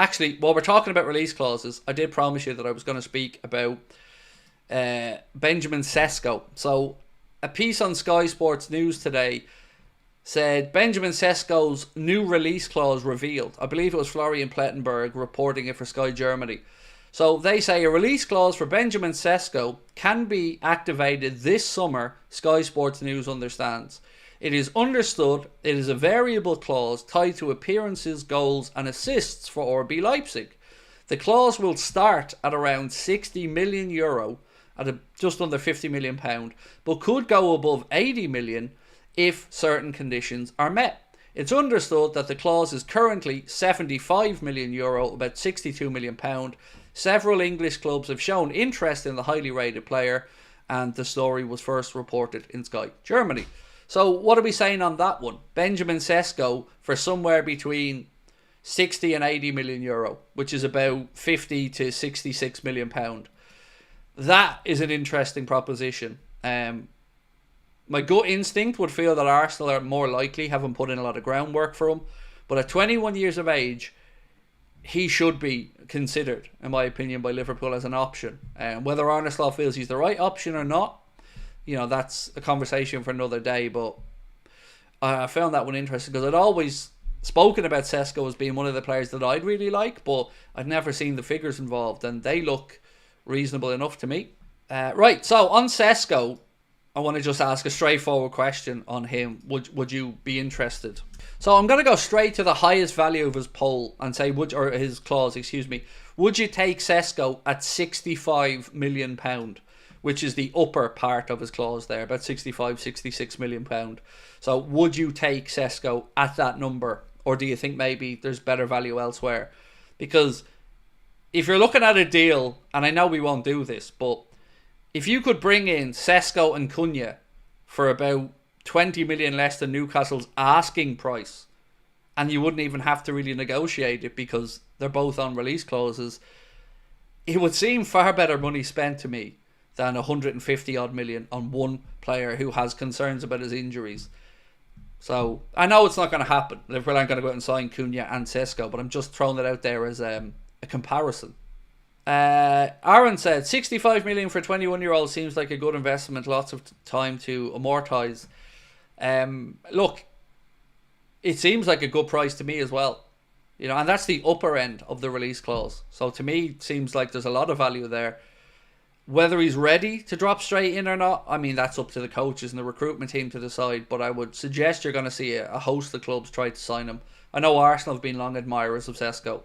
Actually, while we're talking about release clauses, I did promise you that I was going to speak about Benjamin Sesko. So, a piece on Sky Sports News today said Benjamin Sesko's new release clause revealed. I believe it was Florian Plettenberg reporting it for Sky Germany. So they say a release clause for Benjamin Sesko can be activated this summer, Sky Sports News understands. It is understood it is a variable clause tied to appearances, goals and assists for RB Leipzig. The clause will start at around €60 million, at just under £50 million, but could go above €80 million if certain conditions are met. It's understood that the clause is currently €75 million, about £62 million. Several English clubs have shown interest in the highly rated player, and the story was first reported in Sky Germany. So what are we saying on that one? Benjamin Sesko for somewhere between 60 and €80 million, which is about 50 to 66 million pound. That is an interesting proposition. My gut instinct would feel that Arsenal are more likely, having put in a lot of groundwork for him. But at 21 years of age, he should be considered, in my opinion, by Liverpool as an option. Whether Arne Slot feels he's the right option or not, that's a conversation for another day. But I found that one interesting because I'd always spoken about Sesko as being one of the players that I'd really like, but I'd never seen the figures involved, and they look reasonable enough to me. Right, so on Sesko, I want to just ask a straightforward question on him. Would you be interested? So I'm going to go straight to the highest value of his poll and say, his clause, excuse me. Would you take Sesko at £65 million, which is the upper part of his clause there, about 65, 66 million pound. So would you take Sesko at that number, or do you think maybe there's better value elsewhere? Because if you're looking at a deal, and I know we won't do this, but if you could bring in Sesko and Cunha for about 20 million less than Newcastle's asking price, and you wouldn't even have to really negotiate it because they're both on release clauses, it would seem far better money spent to me than 150 odd million on one player who has concerns about his injuries. So I know it's not going to happen. Liverpool aren't going to go out and sign Cunha and Sesko, but I'm just throwing it out there as a comparison. Aaron said 65 million for a 21-year-old seems like a good investment. Lots of time to amortise. Look, it seems like a good price to me as well. And that's the upper end of the release clause. So to me, it seems like there's a lot of value there. Whether he's ready to drop straight in or not, I mean, that's up to the coaches and the recruitment team to decide. But I would suggest you're going to see a host of clubs try to sign him. I know Arsenal have been long admirers of Sesko.